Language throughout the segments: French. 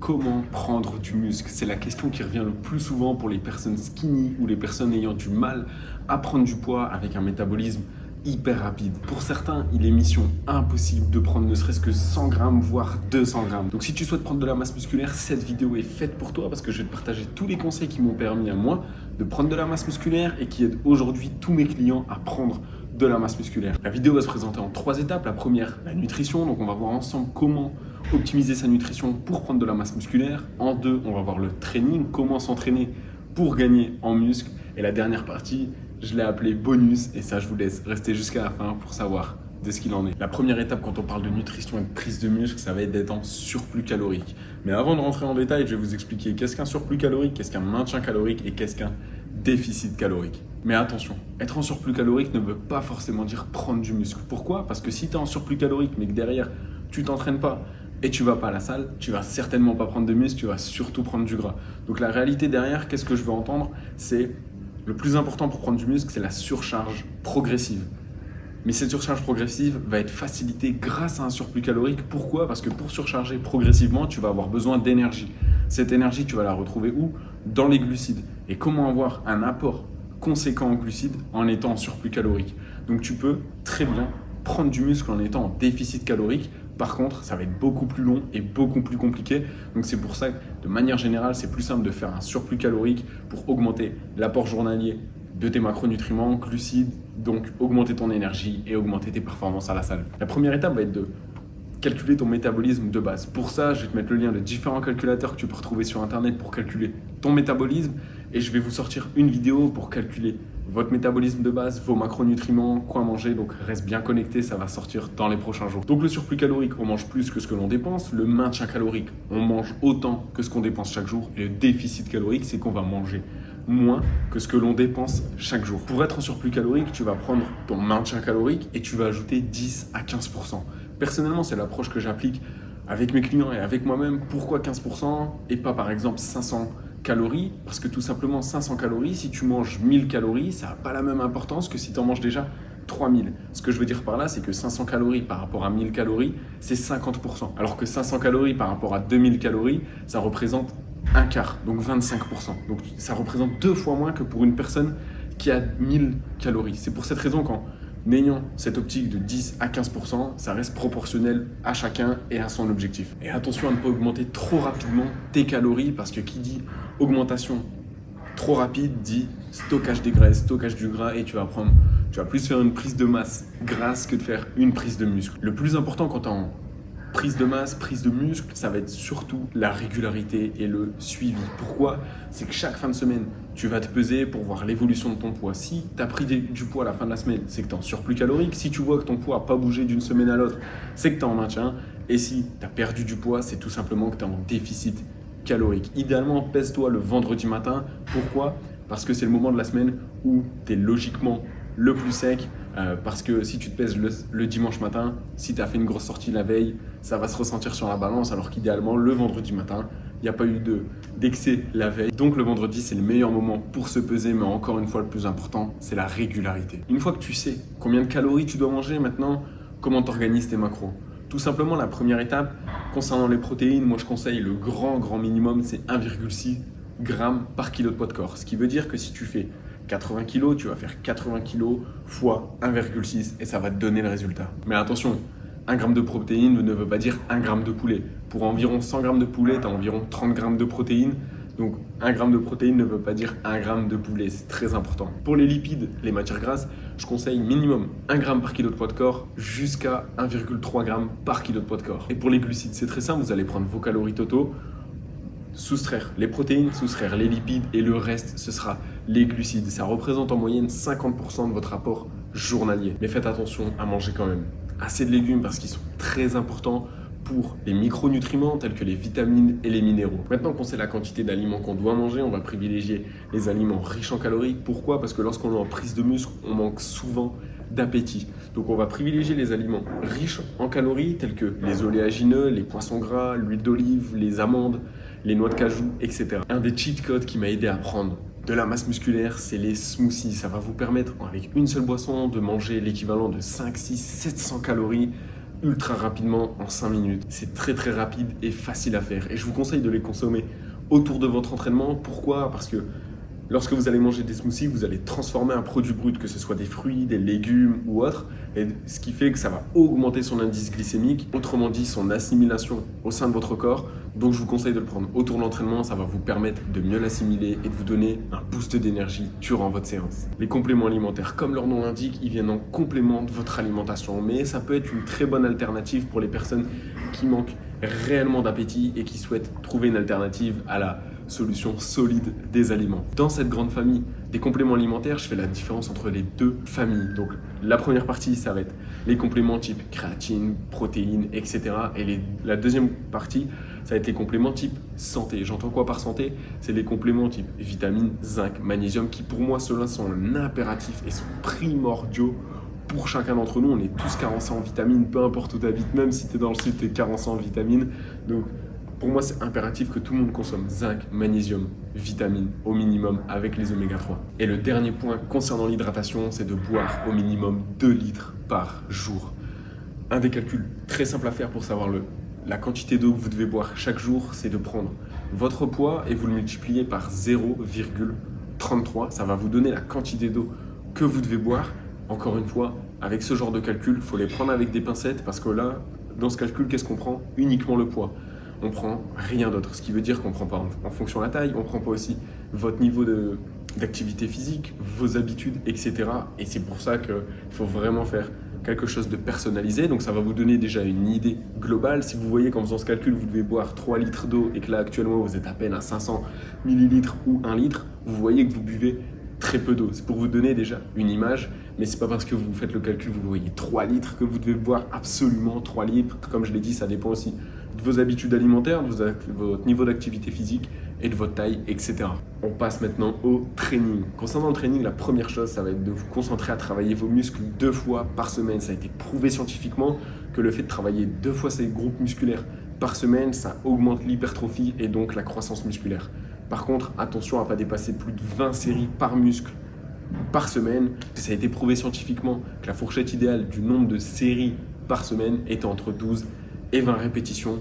comment prendre du muscle? C'est la question qui revient le plus souvent pour les personnes skinny ou les personnes ayant du mal à prendre du poids avec un métabolisme hyper rapide. Pour certains, il est mission impossible de prendre ne serait-ce que 100 grammes, voire 200 grammes. Donc si tu souhaites prendre de la masse musculaire, cette vidéo est faite pour toi parce que je vais te partager tous les conseils qui m'ont permis à moi de prendre de la masse musculaire et qui aident aujourd'hui tous mes clients à prendre de la masse musculaire. La vidéo va se présenter en 3 étapes. La première, la nutrition. Donc on va voir ensemble comment optimiser sa nutrition pour prendre de la masse musculaire. En 2, on va voir le training, comment s'entraîner pour gagner en muscle. Et la dernière partie, je l'ai appelée bonus, et ça je vous laisse rester jusqu'à la fin pour savoir de ce qu'il en est. La première étape quand on parle de nutrition et de prise de muscle, ça va être d'être en surplus calorique. Mais avant de rentrer en détail, je vais vous expliquer qu'est-ce qu'un surplus calorique, qu'est-ce qu'un maintien calorique et qu'est-ce qu'un déficit calorique. Mais attention, être en surplus calorique ne veut pas forcément dire prendre du muscle. Pourquoi? Parce que si tu es en surplus calorique mais que derrière tu t'entraînes pas et tu vas pas à la salle, tu vas certainement pas prendre de muscle, tu vas surtout prendre du gras. Donc la réalité derrière, qu'est-ce que je veux entendre? C'est le plus important pour prendre du muscle, c'est la surcharge progressive. Mais cette surcharge progressive va être facilitée grâce à un surplus calorique. Pourquoi? Parce que pour surcharger progressivement, tu vas avoir besoin d'énergie. Cette énergie, tu vas la retrouver où? Dans les glucides. Et comment avoir un apport conséquent en glucides en étant en surplus calorique? Donc tu peux très bien prendre du muscle en étant en déficit calorique. Par contre, ça va être beaucoup plus long et beaucoup plus compliqué. Donc c'est pour ça que de manière générale, c'est plus simple de faire un surplus calorique pour augmenter l'apport journalier de tes macronutriments, glucides, donc augmenter ton énergie et augmenter tes performances à la salle. La première étape va être de calculer ton métabolisme de base. Pour ça, je vais te mettre le lien de différents calculateurs que tu peux retrouver sur internet pour calculer ton métabolisme, et je vais vous sortir une vidéo pour calculer votre métabolisme de base, vos macronutriments, quoi manger. Donc reste bien connecté, ça va sortir dans les prochains jours. Donc le surplus calorique, on mange plus que ce que l'on dépense. Le maintien calorique, on mange autant que ce qu'on dépense chaque jour. Et le déficit calorique, c'est qu'on va manger moins que ce que l'on dépense chaque jour. Pour être en surplus calorique, tu vas prendre ton maintien calorique et tu vas ajouter 10 à 15%. Personnellement, c'est l'approche que j'applique avec mes clients et avec moi-même. Pourquoi 15% et pas par exemple 500 calories? Parce que tout simplement 500 calories, si tu manges 1000 calories, ça n'a pas la même importance que si tu en manges déjà 3000. Ce que je veux dire par là, c'est que 500 calories par rapport à 1000 calories, c'est 50%. Alors que 500 calories par rapport à 2000 calories, ça représente un quart, donc 25%. Donc ça représente 2 fois moins que pour une personne qui a 1000 calories. C'est pour cette raison qu'en ayant cette optique de 10 à 15%, ça reste proportionnel à chacun et à son objectif. Et attention à ne pas augmenter trop rapidement tes calories, parce que qui dit augmentation trop rapide dit stockage des graisses, stockage du gras, et tu vas plus faire une prise de masse grasse que de faire une prise de muscle. Le plus important quand tu es en prise de masse, prise de muscle, ça va être surtout la régularité et le suivi. Pourquoi? C'est que chaque fin de semaine, tu vas te peser pour voir l'évolution de ton poids. Si tu as pris du poids à la fin de la semaine, c'est que tu es en surplus calorique. Si tu vois que ton poids n'a pas bougé d'une semaine à l'autre, c'est que tu es en maintien. Et si tu as perdu du poids, c'est tout simplement que tu es en déficit calorique. Idéalement, pèse-toi le vendredi matin. Pourquoi? Parce que c'est le moment de la semaine où tu es logiquement le plus sec. Parce que si tu te pèses le dimanche matin, si tu as fait une grosse sortie la veille, ça va se ressentir sur la balance, alors qu'idéalement, le vendredi matin, il n'y a pas eu d'excès la veille. Donc le vendredi, c'est le meilleur moment pour se peser, mais encore une fois, le plus important, c'est la régularité. Une fois que tu sais combien de calories tu dois manger, maintenant, comment tu organises tes macros? Tout simplement, la première étape, concernant les protéines, moi je conseille le grand minimum, c'est 1,6 g par kilo de poids de corps. Ce qui veut dire que si tu fais 80 kg, tu vas faire 80 kg fois 1,6 et ça va te donner le résultat. Mais attention, 1 g de protéines ne veut pas dire 1 g de poulet. Pour environ 100 g de poulet, tu as environ 30 g de protéines. Donc 1 g de protéines ne veut pas dire 1 g de poulet, c'est très important. Pour les lipides, les matières grasses, je conseille minimum 1 g par kilo de poids de corps jusqu'à 1,3 g par kilo de poids de corps. Et pour les glucides, c'est très simple, vous allez prendre vos calories totaux, soustraire les protéines, soustraire les lipides et le reste, ce sera les glucides. Ça représente en moyenne 50% de votre apport journalier. Mais faites attention à manger quand même assez de légumes parce qu'ils sont très importants pour les micronutriments tels que les vitamines et les minéraux. Maintenant qu'on sait la quantité d'aliments qu'on doit manger, on va privilégier les aliments riches en calories. Pourquoi? Parce que lorsqu'on est en prise de muscle, on manque souvent d'appétit. Donc on va privilégier les aliments riches en calories tels que les oléagineux, les poissons gras, l'huile d'olive, les amandes, les noix de cajou, etc. Un des cheat codes qui m'a aidé à prendre de la masse musculaire, c'est les smoothies. Ça va vous permettre, avec une seule boisson, de manger l'équivalent de 5, 6, 700 calories ultra rapidement en 5 minutes. C'est très très rapide et facile à faire. Et je vous conseille de les consommer autour de votre entraînement. Pourquoi? Parce que lorsque vous allez manger des smoothies, vous allez transformer un produit brut, que ce soit des fruits, des légumes ou autre, et ce qui fait que ça va augmenter son indice glycémique, autrement dit son assimilation au sein de votre corps. Donc je vous conseille de le prendre autour de l'entraînement, ça va vous permettre de mieux l'assimiler et de vous donner un boost d'énergie durant votre séance. Les compléments alimentaires, comme leur nom l'indique, ils viennent en complément de votre alimentation, mais ça peut être une très bonne alternative pour les personnes qui manquent réellement d'appétit et qui souhaitent trouver une alternative à la solution solide des aliments. Dans cette grande famille des compléments alimentaires, je fais la différence entre les deux familles. Donc la première partie, ça va être les compléments type créatine, protéines, etc. Et la deuxième partie, ça va être les compléments type santé. J'entends quoi par santé? C'est les compléments type vitamines, zinc, magnésium, qui pour moi, ceux-là sont un impératif et sont primordiaux pour chacun d'entre nous. On est tous carencés en vitamines, peu importe où tu habites, même si tu es dans le sud, tu es carencé en vitamines. Donc pour moi, c'est impératif que tout le monde consomme zinc, magnésium, vitamines au minimum avec les oméga 3. Et le dernier point concernant l'hydratation, c'est de boire au minimum 2 litres par jour. Un des calculs très simples à faire pour savoir la quantité d'eau que vous devez boire chaque jour, c'est de prendre votre poids et vous le multiplier par 0,33. Ça va vous donner la quantité d'eau que vous devez boire. Encore une fois, avec ce genre de calcul, il faut les prendre avec des pincettes parce que là, dans ce calcul, qu'est-ce qu'on prend? Uniquement le poids. On prend rien d'autre, ce qui veut dire qu'on ne prend pas en fonction de la taille, on ne prend pas aussi votre niveau d'activité physique, vos habitudes, etc. Et c'est pour ça qu'il faut vraiment faire quelque chose de personnalisé. Donc ça va vous donner déjà une idée globale. Si vous voyez qu'en faisant ce calcul, vous devez boire 3 litres d'eau et que là actuellement vous êtes à peine à 500 millilitres ou 1 litre, vous voyez que vous buvez très peu d'eau. C'est pour vous donner déjà une image, mais c'est pas parce que vous faites le calcul, vous voyez 3 litres que vous devez boire absolument 3 litres. Comme je l'ai dit, ça dépend aussi de vos habitudes alimentaires, de votre niveau d'activité physique et de votre taille, etc. On passe maintenant au training. Concernant le training, la première chose, ça va être de vous concentrer à travailler vos muscles 2 fois par semaine. Ça a été prouvé scientifiquement que le fait de travailler 2 fois ces groupes musculaires par semaine, ça augmente l'hypertrophie et donc la croissance musculaire. Par contre, attention à ne pas dépasser plus de 20 séries par muscle par semaine. Ça a été prouvé scientifiquement que la fourchette idéale du nombre de séries par semaine était entre 12 et 20 répétitions,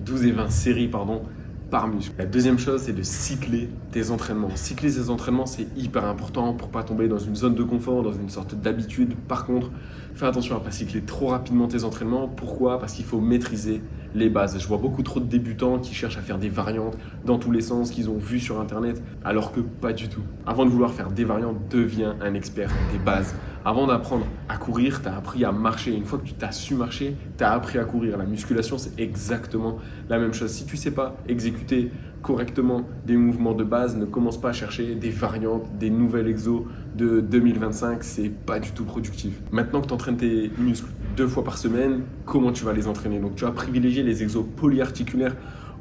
12 et 20 séries par muscle. La deuxième chose, c'est de cycler tes entraînements. Cycler ces entraînements, c'est hyper important pour ne pas tomber dans une zone de confort, dans une sorte d'habitude. Par contre, fais attention à ne pas cycler trop rapidement tes entraînements. Pourquoi? Parce qu'il faut maîtriser les bases. Je vois beaucoup trop de débutants qui cherchent à faire des variantes dans tous les sens qu'ils ont vues sur Internet, alors que pas du tout. Avant de vouloir faire des variantes, deviens un expert des bases. Avant d'apprendre à courir, tu as appris à marcher. Une fois que tu t'as su marcher, tu as appris à courir. La musculation, c'est exactement la même chose. Si tu ne sais pas exécuter correctement des mouvements de base, ne commence pas à chercher des variantes, des nouvelles exos de 2025, c'est pas du tout productif. Maintenant que tu entraînes tes muscles 2 fois par semaine, comment tu vas les entraîner? Donc tu vas privilégier les exos polyarticulaires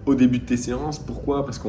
au début de tes séances. Pourquoi? Parce que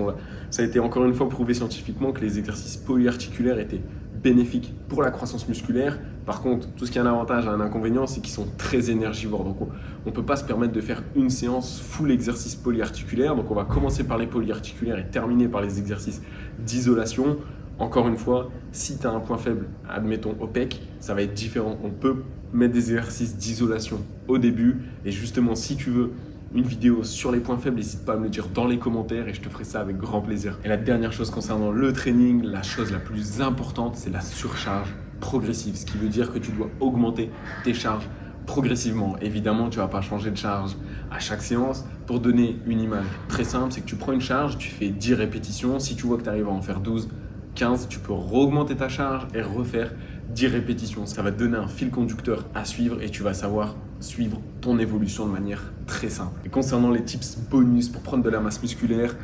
ça a été encore une fois prouvé scientifiquement que les exercices polyarticulaires étaient bénéfiques pour la croissance musculaire. Par contre, tout ce qui a un avantage et un inconvénient, c'est qu'ils sont très énergivores. Donc on ne peut pas se permettre de faire une séance full exercice polyarticulaire. Donc on va commencer par les polyarticulaires et terminer par les exercices d'isolation. Encore une fois, si tu as un point faible, admettons au pec, ça va être différent. On peut mettre des exercices d'isolation au début. Et justement, si tu veux une vidéo sur les points faibles, n'hésite pas à me le dire dans les commentaires et je te ferai ça avec grand plaisir. Et la dernière chose concernant le training, la chose la plus importante, c'est la surcharge progressive. Ce qui veut dire que tu dois augmenter tes charges progressivement. Évidemment, tu ne vas pas changer de charge à chaque séance. Pour donner une image très simple, c'est que tu prends une charge, tu fais 10 répétitions. Si tu vois que tu arrives à en faire 12, 15, tu peux augmenter ta charge et refaire 10 répétitions. Ça va te donner un fil conducteur à suivre et tu vas savoir suivre ton évolution de manière très simple. Et concernant les tips bonus pour prendre de la masse musculaire,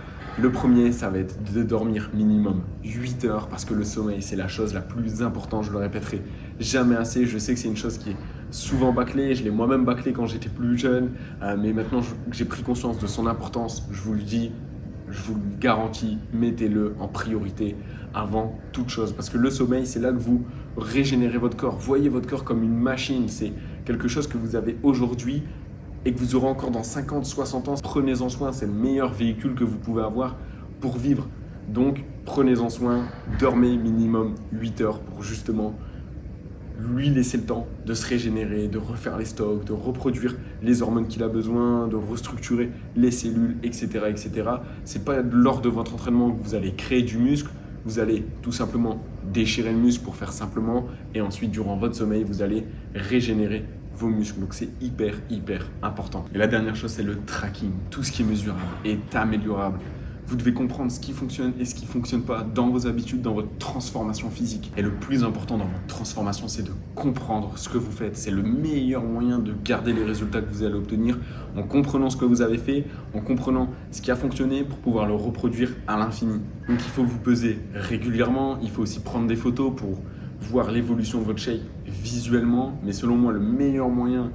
le premier, ça va être de dormir minimum 8 heures parce que le sommeil, c'est la chose la plus importante. Je le répéterai jamais assez. Je sais que c'est une chose qui est souvent bâclée. Je l'ai moi-même bâclée quand j'étais plus jeune. Mais maintenant que j'ai pris conscience de son importance, je vous le dis, je vous le garantis, mettez-le en priorité avant toute chose. Parce que le sommeil, c'est là que vous régénérez votre corps. Voyez votre corps comme une machine. C'est quelque chose que vous avez aujourd'hui et que vous aurez encore dans 50, 60 ans. Prenez-en soin, c'est le meilleur véhicule que vous pouvez avoir pour vivre. Donc, prenez-en soin, dormez minimum 8 heures pour justement lui laisser le temps de se régénérer, de refaire les stocks, de reproduire les hormones qu'il a besoin, de restructurer les cellules, etc. etc. C'est pas lors de votre entraînement que vous allez créer du muscle, vous allez tout simplement déchirer le muscle pour faire simplement, et ensuite durant votre sommeil, vous allez régénérer vos muscles. Donc c'est hyper important. Et la dernière chose, c'est le tracking. Tout ce qui est mesurable est améliorable. Vous devez comprendre ce qui fonctionne et ce qui ne fonctionne pas dans vos habitudes, dans votre transformation physique. Et le plus important dans votre transformation, c'est de comprendre ce que vous faites. C'est le meilleur moyen de garder les résultats que vous allez obtenir en comprenant ce que vous avez fait, en comprenant ce qui a fonctionné pour pouvoir le reproduire à l'infini. Donc il faut vous peser régulièrement, il faut aussi prendre des photos pour voir l'évolution de votre shape visuellement. Mais selon moi, le meilleur moyen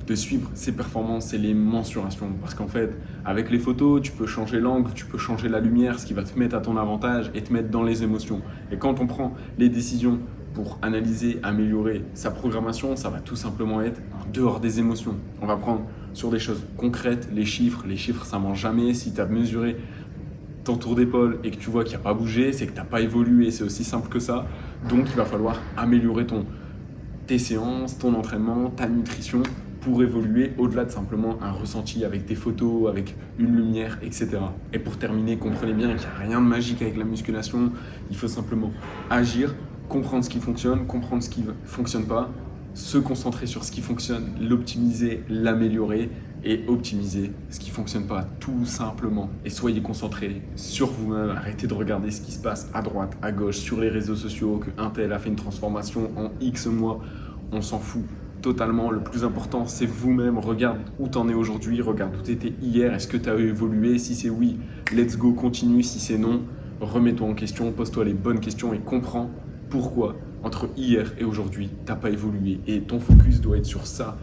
de suivre ses performances, c'est les mensurations. Parce qu'en fait, avec les photos, tu peux changer l'angle, tu peux changer la lumière, ce qui va te mettre à ton avantage et te mettre dans les émotions. Et quand on prend les décisions pour analyser, améliorer sa programmation, ça va tout simplement être en dehors des émotions. On va prendre sur des choses concrètes, les chiffres, ça ment jamais. Si tu as mesuré ton tour d'épaule et que tu vois qu'il n'y a pas bougé, c'est que tu n'as pas évolué, c'est aussi simple que ça. Donc il va falloir améliorer tes séances, ton entraînement, ta nutrition, pour évoluer au-delà de simplement un ressenti avec des photos, avec une lumière, etc. Et pour terminer, comprenez bien qu'il n'y a rien de magique avec la musculation. Il faut simplement agir, comprendre ce qui fonctionne, comprendre ce qui ne fonctionne pas, se concentrer sur ce qui fonctionne, l'optimiser, l'améliorer et optimiser ce qui ne fonctionne pas, tout simplement. Et soyez concentrés sur vous-même, arrêtez de regarder ce qui se passe à droite, à gauche, sur les réseaux sociaux, qu'un tel a fait une transformation en X mois, on s'en fout totalement. Le plus important, c'est vous-même. Regarde où tu en es aujourd'hui, regarde où tu étais hier, est-ce que tu as évolué? Si c'est oui, let's go, continue. Si c'est non, remets-toi en question, pose-toi les bonnes questions et comprends pourquoi entre hier et aujourd'hui, tu n'as pas évolué. Et ton focus doit être sur ça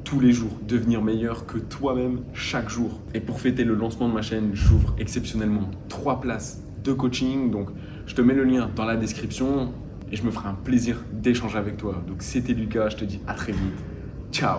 tous les jours, devenir meilleur que toi-même chaque jour. Et pour fêter le lancement de ma chaîne, j'ouvre exceptionnellement 3 places de coaching. Donc, je te mets le lien dans la description et je me ferai un plaisir d'échanger avec toi. Donc, c'était Lucas, je te dis à très vite. Ciao!